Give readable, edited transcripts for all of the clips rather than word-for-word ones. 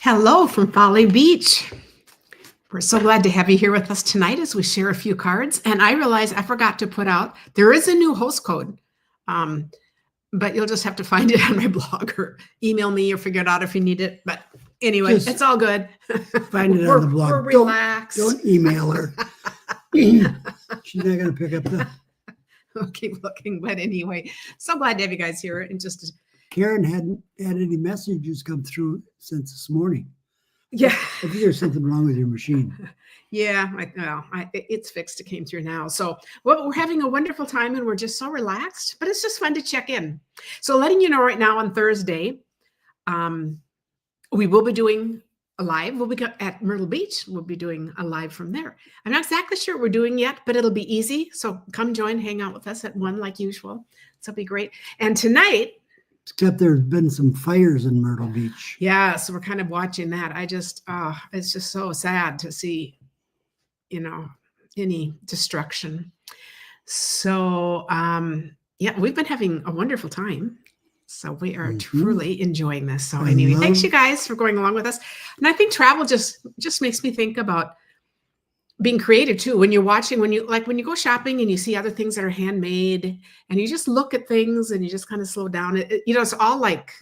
Hello from Folly Beach. We're so glad to have you here with us tonight as we share a few cards. And I realize I forgot to put out, there is a new host code, but you'll just have to find it on my blog or email me or figure it out if you need it. But anyway, it's all good. Find it on the blog. We're relaxed. Don't email her. She's not going to pick up the... We'll keep looking. But anyway, so glad to have you guys here. And just Karen hadn't had any messages come through since this morning. Yeah. I think there's something wrong with your machine. Yeah, it's fixed. It came through now. So we're having a wonderful time and we're just so relaxed, but it's just fun to check in. So letting you know right now on Thursday, we will be doing a live. We'll be at Myrtle Beach. We'll be doing a live from there. I'm not exactly sure what we're doing yet, but it'll be easy. So come join, hang out with us at 1 like usual. So it'll be great. And tonight, except there's been some fires in Myrtle Beach. Yeah, so we're kind of watching that. It's just so sad to see, any destruction. So, yeah, we've been having a wonderful time. So we are truly enjoying this. So anyway, thanks you guys for going along with us. And I think travel just makes me think about being creative too. When you're watching, when you go shopping and you see other things that are handmade and you just look at things and you just kind of slow down. It's all like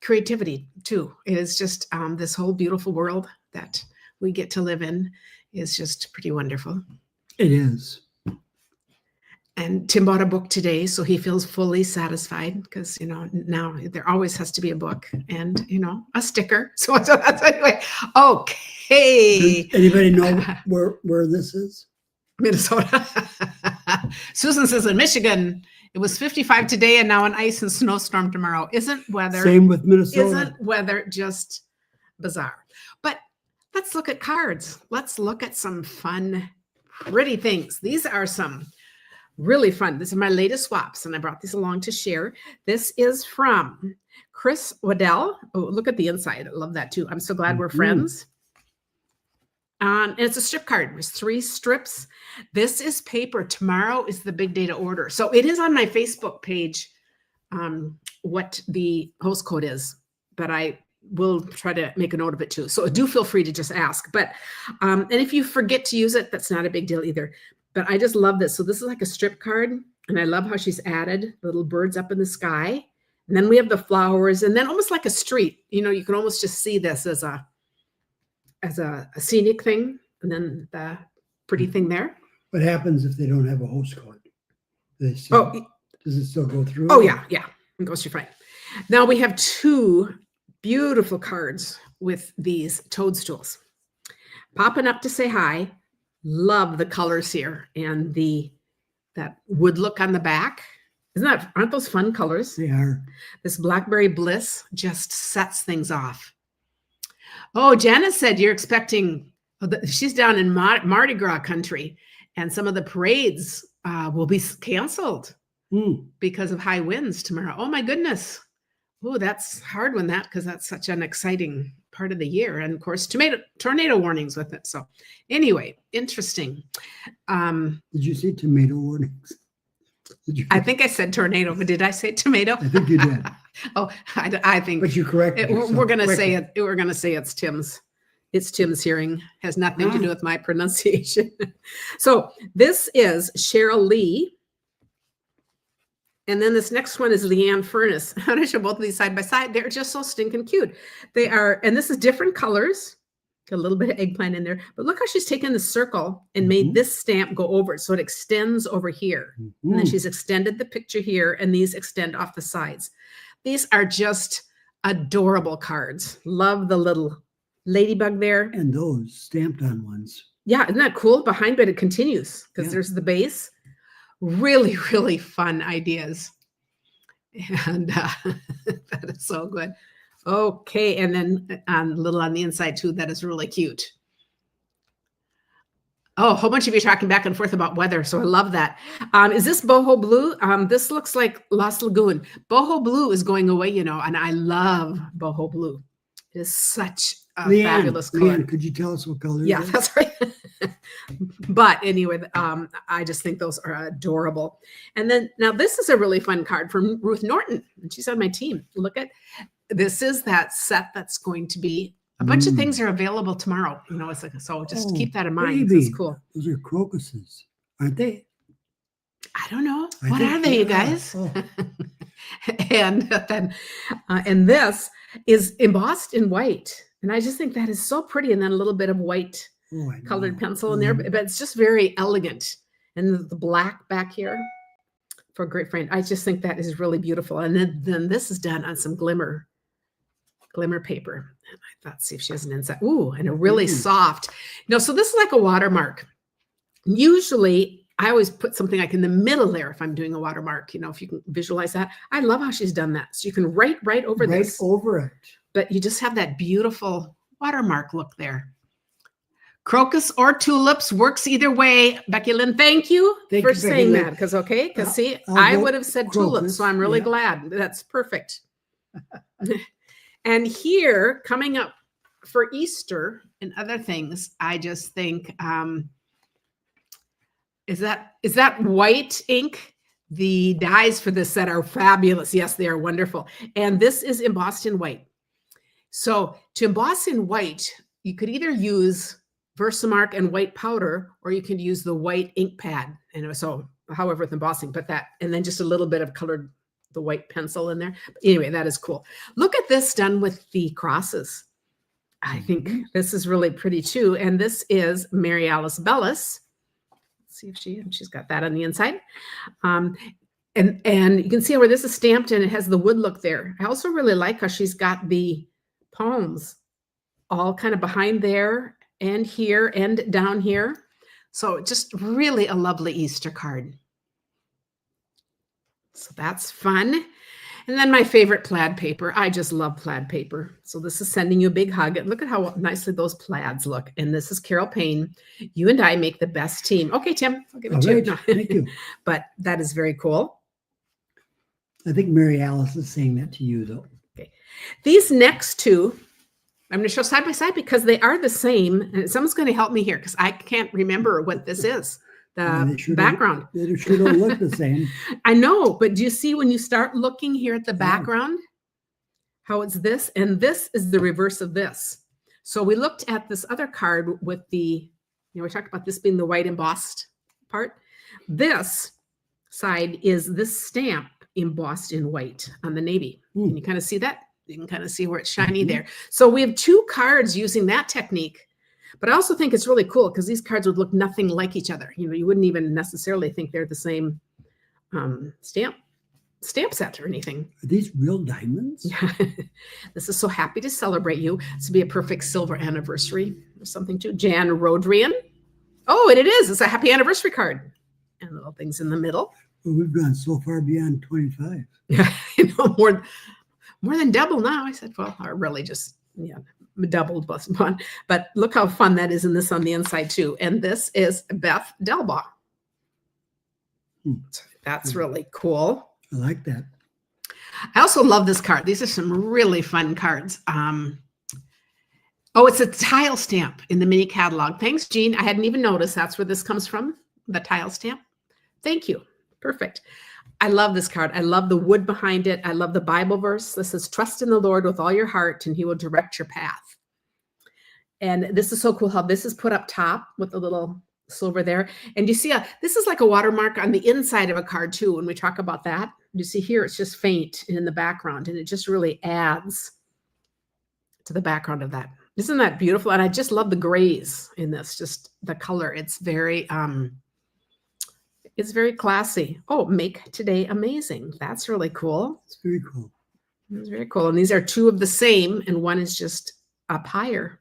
creativity too. It is just this whole beautiful world that we get to live in is just pretty wonderful. It is. And Tim bought a book today, so he feels fully satisfied because, now there always has to be a book and, a sticker. So that's anyway. Okay. Does anybody know where this is? Minnesota. Susan says in Michigan, it was 55 today and now an ice and snowstorm tomorrow. Isn't weather. Same with Minnesota. Isn't weather just bizarre? But let's look at cards. Let's look at some fun, pretty things. These are some really fun. This is my latest swaps, and I brought these along to share. This is from Chris Waddell. Oh, look at the inside. I love that too. I'm so glad we're friends. And it's a strip card. There's 3 strips. This is paper. Tomorrow is the big day to order. So it is on my Facebook page what the host code is, but I will try to make a note of it too. So do feel free to just ask. But and if you forget to use it, that's not a big deal either. But I just love this. So this is like a strip card. And I love how she's added little birds up in the sky. And then we have the flowers. And then almost like a street. You can almost just see this as a scenic thing. And then the pretty thing there. What happens if they don't have a host code? Does it still go through? Oh, yeah. Yeah. It goes through fine. Now we have 2 beautiful cards with these toadstools. Popping up to say hi. Love the colors here and that wood look on the back. Aren't those fun colors? They are. This Blackberry Bliss just sets things off. Oh, Janice said you're expecting, she's down in Mardi Gras country and some of the parades will be canceled because of high winds tomorrow. Oh my goodness. Oh, that's hard because that's such an exciting part of the year. And of course, tornado warnings with it. So anyway, interesting. Did you say tomato warnings? I think I said tornado, but did I say tomato? I think you did. Oh, I think. But you corrected yourself. We're going to say it. We're going to say it's Tim's. It's Tim's hearing. Has nothing to do with my pronunciation. So this is Cheryl Lee. And then this next one is Leanne Furness. I'm going to show both of these side by side. They're just so stinking cute. They are, and this is different colors. Got a little bit of eggplant in there. But look how she's taken the circle and made this stamp go over it. So it extends over here. And then she's extended the picture here. And these extend off the sides. These are just adorable cards. Love the little ladybug there. And those stamped on ones. Yeah, isn't that cool? Behind, but it continues because there's the base. Really, really fun ideas. And that is so good. Okay. And then a little on the inside too, that is really cute. Oh, a whole bunch of you talking back and forth about weather. So I love that. Is this boho blue? This looks like Lost Lagoon. Boho blue is going away, and I love boho blue. It is such a fabulous color. Leanne, could you tell us what color it is? Yeah, that's right. But anyway, I just think those are adorable. And then now this is a really fun card from Ruth Norton. And she's on my team. Look at this is that set that's going to be, a bunch of things are available tomorrow. You know, it's like, so just keep that in mind. Baby. It's cool. Those are crocuses, aren't they? I don't know. I What think are they, they you are. guys? Oh. And then, and this is embossed in white. And I just think that is so pretty. And then a little bit of white Oh, I colored know. pencil in there, but it's just very elegant. And the black back here for a great friend. I just think that is really beautiful. And then this is done on some glimmer paper. And I thought, see if she has an inside. Ooh, and a really soft. You know, so this is like a watermark. Usually I always put something like in the middle there if I'm doing a watermark, you know, if you can visualize that. I love how she's done that. So you can write right over this. Right over it. But you just have that beautiful watermark look there. Crocus or tulips works either way. Becky Lynn, thank you for saying that. Because see, I would have said tulips, so I'm really glad. That's perfect. And here, coming up for Easter and other things, I just think, is that white ink? The dyes for this set are fabulous. Yes, they are wonderful. And this is embossed in white. So to emboss in white, you could either use Versamark and white powder, or you can use the white ink pad. And so however with embossing, but that, and then just a little bit of colored, the white pencil in there. But anyway, that is cool. Look at this done with the crosses. I think this is really pretty too. And this is Mary Alice Bellis. Let's see if she's got that on the inside. And you can see where this is stamped and it has the wood look there. I also really like how she's got the palms all kind of behind there and here and down here. So just really a lovely Easter card. So that's fun. And then my favorite plaid paper. I just love plaid paper. So this is sending you a big hug. And look at how nicely those plaids look. And this is Carol Payne. You and I make the best team. Okay, Tim, I'll give it to you. No. Thank you. But that is very cool. I think Mary Alice is saying that to you, though. Okay. These next two, I'm going to show side by side because they are the same. And someone's going to help me here because I can't remember what this is. The background. They sure don't look the same. I know, but do you see when you start looking here at the background, how it's this? And this is the reverse of this. So we looked at this other card with the, we talked about this being the white embossed part. This side is this stamp embossed in white on the navy. Can you kind of see that? You can kind of see where it's shiny there. So we have two cards using that technique. But I also think it's really cool because these cards would look nothing like each other. You wouldn't even necessarily think they're the same stamp set or anything. Are these real diamonds? Yeah. This is so happy to celebrate you. This would be a perfect silver anniversary or something too. Jan Rodrian. Oh, and it is. It's a happy anniversary card. And little things in the middle. Well, we've gone so far beyond 25. Yeah, more than double now. I said, well, or really just, doubled plus one. But look how fun that is in this on the inside too. And this is Beth Delbaugh. That's really cool. I like that. I also love this card. These are some really fun cards. Oh, it's a tile stamp in the mini catalog. Thanks, Jean. I hadn't even noticed that's where this comes from, the tile stamp. Thank you. Perfect. I love this card. I love the wood behind it. I love the Bible verse. This is trust in the Lord with all your heart and he will direct your path. And this is so cool how this is put up top with the little silver there. And you see, this is like a watermark on the inside of a card too. When we talk about that, you see here, it's just faint in the background and it just really adds to the background of that. Isn't that beautiful? And I just love the grays in this, just the color. It's very classy. Oh, make today amazing. That's really cool. It's very cool. It's very cool. And these are two of the same, and one is just up higher.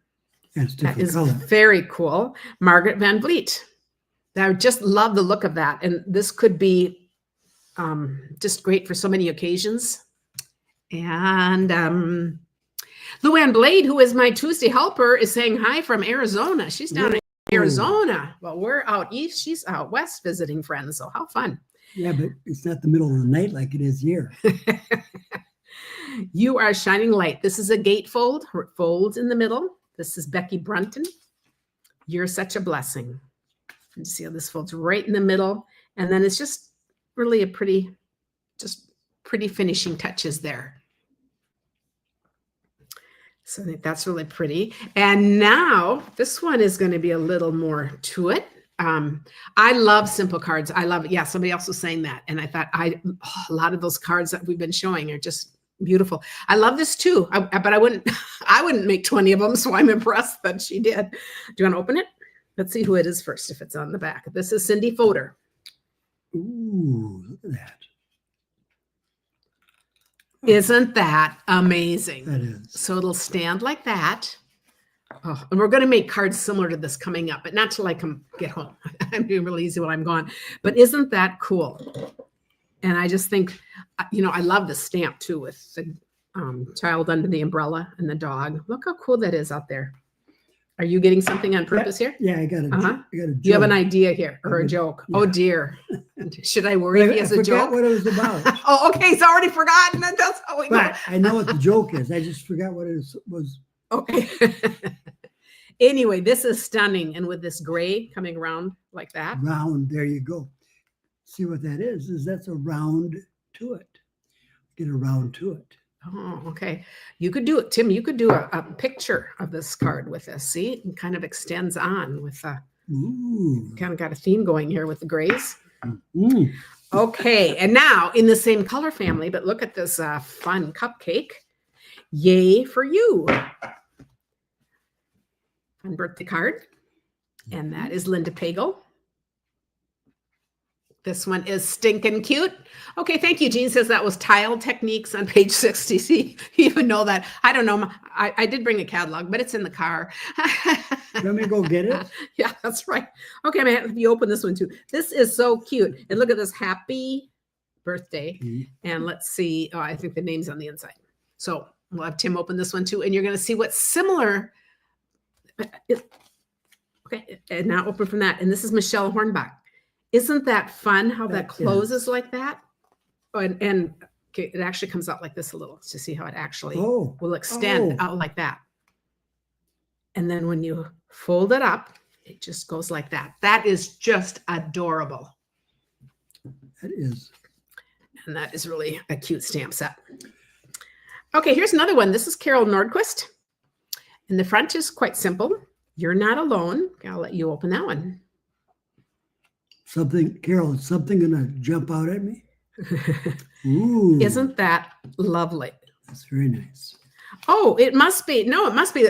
That is color. Very cool. Margaret Van Vliet. I just love the look of that. And this could be just great for so many occasions. And Luann Blade, who is my Tuesday helper, is saying hi from Arizona. She's down in Arizona. Well, we're out east. She's out west visiting friends. So how fun. Yeah, but it's not the middle of the night like it is here. You are a shining light. This is a gatefold. It folds in the middle. This is Becky Brunton. You're such a blessing. You see how this folds right in the middle. And then it's just really a pretty finishing touches there. So I think that's really pretty. And now this one is going to be a little more to it. I love simple cards. I love it. Yeah, somebody else was saying that. And I thought a lot of those cards that we've been showing are just beautiful. I love this too, but I wouldn't make 20 of them. So I'm impressed that she did. Do you want to open it? Let's see who it is first, if it's on the back. This is Cindy Fodor. Ooh, look at that. Isn't that amazing? That is. So it'll stand like that. Oh, and we're going to make cards similar to this coming up, but not till I get home. I'm doing really easy when I'm gone. But isn't that cool? And I just think, I love the stamp too with the child under the umbrella and the dog. Look how cool that is out there. Are you getting something on purpose here? Yeah, I got a joke. You have an idea here or a joke? Yeah. Oh dear. Should I worry if he has a joke? I forgot what it was about. Oh, okay. He's already forgotten. That's how we go. I know what the joke is. I just forgot what it was. Okay. Anyway, this is stunning. And with this gray coming around like that. Round. There you go. See what that is that's a round to it. Get a round to it. Oh, okay. You could do it, Tim. You could do a picture of this card with this. See, it kind of extends on with kind of got a theme going here with the grays. Mm. Okay, and now in the same color family, but look at this fun cupcake. Yay for you. Fun birthday card. And that is Linda Pagel. This one is stinking cute. Okay, thank you. Jean says that was Tile Techniques on page 60. See, you even know that. I don't know. I did bring a catalog, but it's in the car. Let me go get it. Yeah, that's right. Okay, man, you open this one too. This is so cute. And look at this, happy birthday. Mm-hmm. And let's see. Oh, I think the name's on the inside. So we'll have Tim open this one too. And you're going to see what's similar. Okay, and now open from that. And this is Michelle Hornbach. Isn't that fun how that closes like that? And okay, it actually comes out like this a little to see how it actually will extend out like that. And then when you fold it up, it just goes like that. That is just adorable. That is. And that is really a cute stamp set. Okay, here's another one. This is Carol Nordquist. And the front is quite simple. You're not alone. I'll let you open that one. Carol, is something going to jump out at me? Ooh. Isn't that lovely? That's very nice. Oh, it must be. No, it must be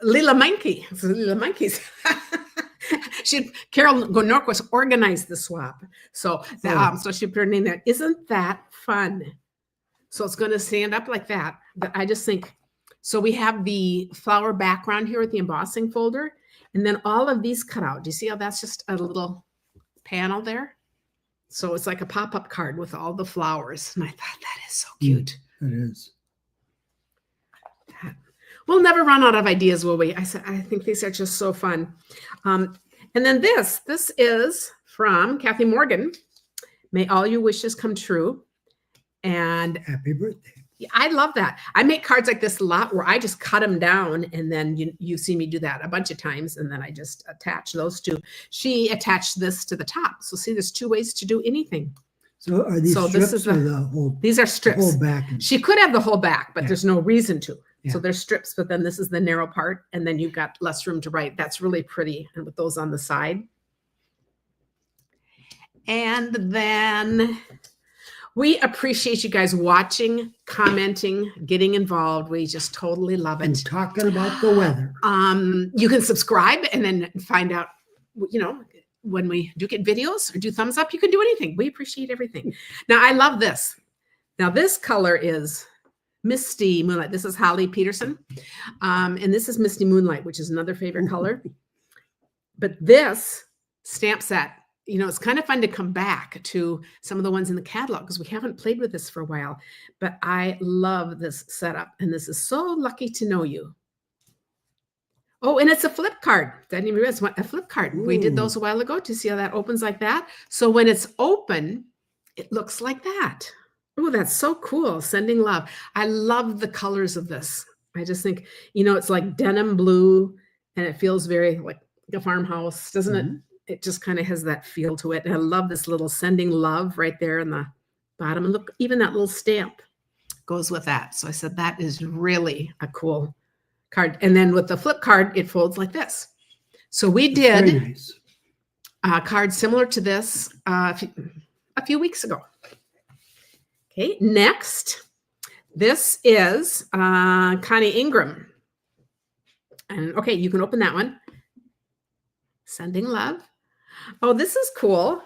Lila Monkey. It's Lila Monkeys. Carol Norquist organized the swap. So, so she put her name there. Isn't that fun? So it's going to stand up like that. But I just think, so we have the flower background here with the embossing folder. And then all of these cut out. Do you see how that's just a little panel there? So it's like a pop-up card with all the flowers. And I thought that is so cute. It is. We'll never run out of ideas, will we? I think these are just so fun. And then this is from Kathy Morgan. May all your wishes come true. And happy birthday. I love that. I make cards like this a lot where I just cut them down, and then you see me do that a bunch of times, and then I just attach those two. She attached this to the top. So see, there's two ways to do anything. So are these strips or the whole? These are strips. Whole back. She could have the whole back, but there's no reason to. Yeah. So there's strips, but then this is the narrow part, and then you've got less room to write. That's really pretty, and with those on the side. And then we appreciate you guys watching, commenting, getting involved. We just totally love it. And talking about the weather. You can subscribe and then find out, when we do get videos or do thumbs up, you can do anything. We appreciate everything. Now, I love this. Now, this color is Misty Moonlight. This is Holly Peterson. And this is Misty Moonlight, which is another favorite color. But this stamp set, it's kind of fun to come back to some of the ones in the catalog because we haven't played with this for a while. But I love this setup. And this is So Lucky to Know You. Oh, and it's a flip card. I didn't even realize what a flip card. Ooh. We did those a while ago to see how that opens like that. So when it's open, it looks like that. Oh, that's so cool. Sending love. I love the colors of this. I just think, it's like denim blue and it feels very like a farmhouse, doesn't it? It just kind of has that feel to it. And I love this little sending love right there in the bottom. And look, even that little stamp goes with that. So I said, that is really a cool card. And then with the flip card, it folds like this. So we That's very did nice. a card similar to this a few weeks ago. Okay, next, this is Connie Ingram. And okay, you can open that one. Sending love. Oh, this is cool.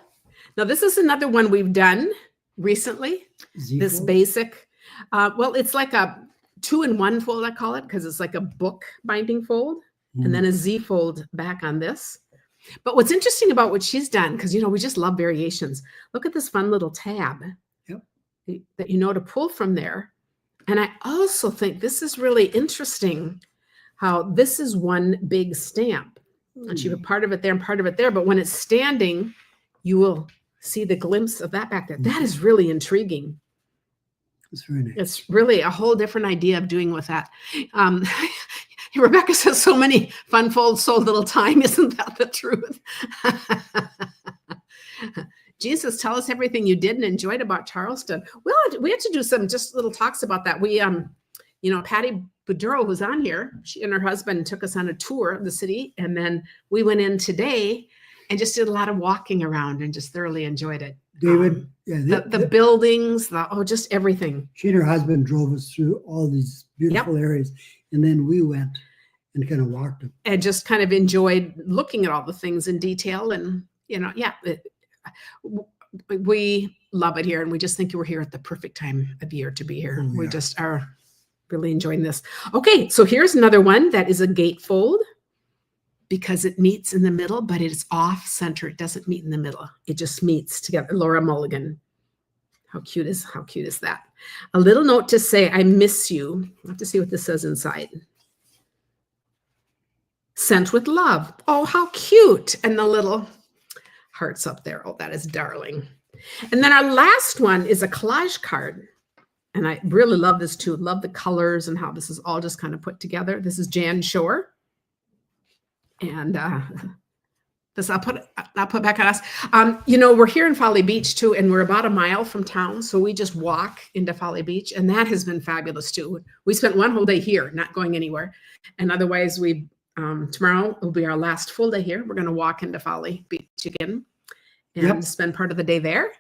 Now, this is another one we've done recently. This Z-fold? basic, well, it's like a 2-in-1 fold, I call it, because it's like a book binding fold and then a Z fold back on this. But what's interesting about what she's done, because, we just love variations. Look at this fun little tab that to pull from there. And I also think this is really interesting how this is one big stamp. And she put part of it there and part of it there. But when it's standing, you will see the glimpse of that back there. That is really intriguing. It's very nice. It's really a whole different idea of doing with that. Rebecca says so many fun folds, so little time. Isn't that the truth? Jesus, tell us everything you did and enjoyed about Charleston. Well, we had to do some just little talks about that. We, Patty Baduro was on here. She and her husband took us on a tour of the city. And then we went in today and just did a lot of walking around and just thoroughly enjoyed it. David, the buildings, just everything. She and her husband drove us through all these beautiful areas. And then we went and kind of walked them. And just kind of enjoyed looking at all the things in detail. And, we love it here. And we just think we're here at the perfect time of year to be here. We just are really enjoying this. Okay, so here's another one that is a gatefold because it meets in the middle, but it's off center. It doesn't meet in the middle. It just meets together. Laura Mulligan. How cute is that? A little note to say, I miss you. I have to see what this says inside. Sent with love. Oh, how cute. And the little hearts up there. Oh, that is darling. And then our last one is a collage card. And I really love this too. Love the colors and how this is all just kind of put together. This is Jan Shore. And this I'll put back on us. We're here in Folly Beach too, and we're about a mile from town. So we just walk into Folly Beach, and that has been fabulous too. We spent one whole day here, not going anywhere. And otherwise tomorrow will be our last full day here. We're going to walk into Folly Beach again and spend part of the day there.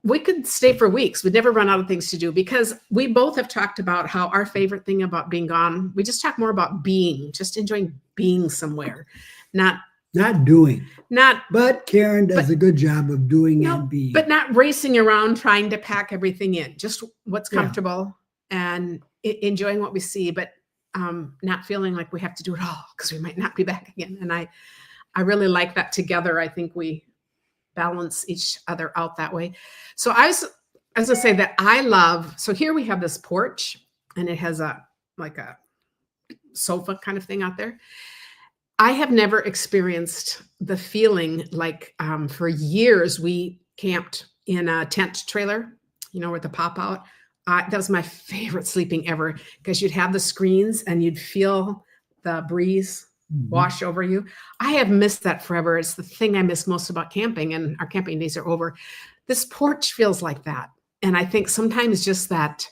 We could stay for weeks. We'd never run out of things to do because we both have talked about how our favorite thing about being gone, we just talk more about being, just enjoying being somewhere, not doing. But Karen does a good job of doing and being. But not racing around trying to pack everything in, just what's comfortable and enjoying what we see, but not feeling like we have to do it all because we might not be back again. And I really like that together. I think we balance each other out that way. So as I say that I love, so here we have this porch and it has a sofa kind of thing out there. I have never experienced the feeling like for years we camped in a tent trailer, with the pop out. That was my favorite sleeping ever because you'd have the screens and you'd feel the breeze wash over you. I have missed that forever. It's the thing I miss most about camping, and our camping days are over. This porch feels like that. And I think sometimes just that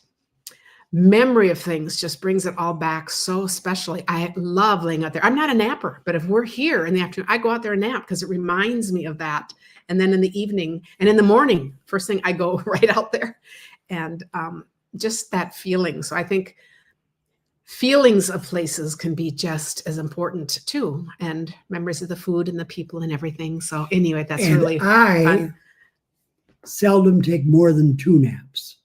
memory of things just brings it all back so specially. I love laying out there. I'm not a napper, but if we're here in the afternoon, I go out there and nap because it reminds me of that. And then in the evening and in the morning, first thing I go right out there and just that feeling. So I think feelings of places can be just as important too, and memories of the food and the people and everything. So anyway, that's really fun. Seldom take more than 2 naps.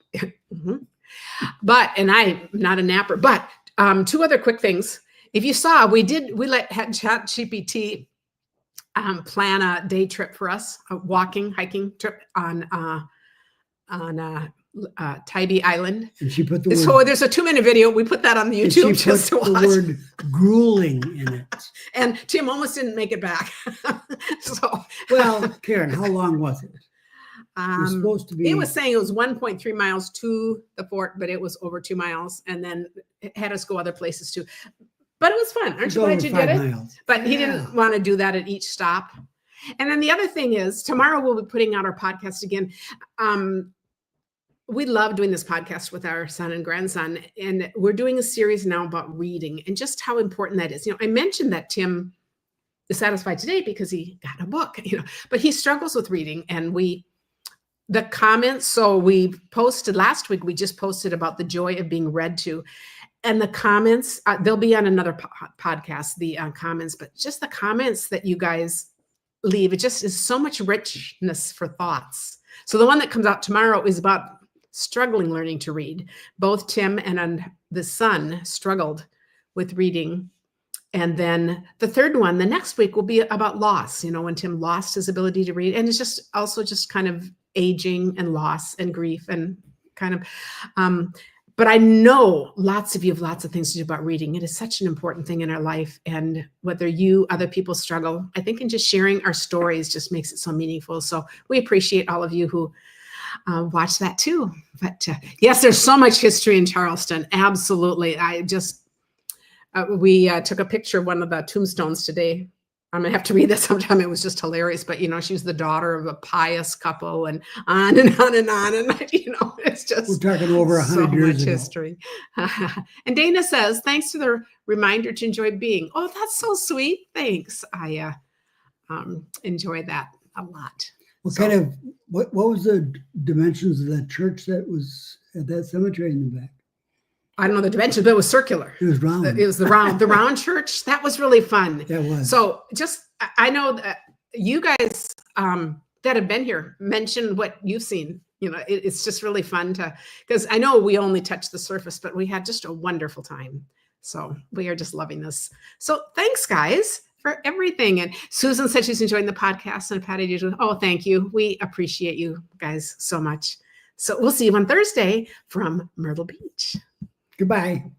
But, and I'm not a napper, but 2 other quick things. If you saw, we let ChatGPT plan a day trip for us, a hiking trip on Tybee Island. And she put the so there's a 2-minute video. We put that on the YouTube just to watch. The word grueling in it. And Tim almost didn't make it back. Well, Karen, how long was it? It was supposed to be. It was saying it was 1.3 miles to the fort, but it was over 2 miles, and then it had us go other places too. But it was fun. Aren't you glad you did it? But he didn't want to do that at each stop. And then the other thing is, tomorrow we'll be putting out our podcast again. we love doing this podcast with our son and grandson, and we're doing a series now about reading and just how important that is. I mentioned that Tim is satisfied today because he got a book, but he struggles with reading, and the comments. So we posted last week, we just posted about the joy of being read to, and the comments, they'll be on another podcast, the comments, but just the comments that you guys leave, it just is so much richness for thoughts. So the one that comes out tomorrow is about struggling learning to read. Both Tim and the son struggled with reading. And then the third one, the next week, will be about loss, when Tim lost his ability to read. And it's just also just kind of aging and loss and grief and kind of, but I know lots of you have lots of things to do about reading. It is such an important thing in our life. And whether other people struggle, I think in just sharing our stories just makes it so meaningful. So we appreciate all of you who watch that too. But yes, there's so much history in Charleston. Absolutely. We took a picture of one of the tombstones today. I'm going to have to read that sometime. It was just hilarious. But, she was the daughter of a pious couple, and on and on and on. And, it's just we're talking over 100 years ago. History. And Dana says, thanks for the reminder to enjoy being. Oh, that's so sweet. Thanks. I enjoy that a lot. What was the dimensions of that church that was at that cemetery in the back? I don't know the dimensions, but it was circular. It was round. It was the round church. That was really fun. That was. So I know that you guys that have been here mention what you've seen. It's just really fun because I know we only touched the surface, but we had just a wonderful time. So we are just loving this. So thanks, guys, for everything. And Susan said she's enjoying the podcast, and Patty did. Oh, thank you. We appreciate you guys so much. So we'll see you on Thursday from Myrtle Beach. Goodbye.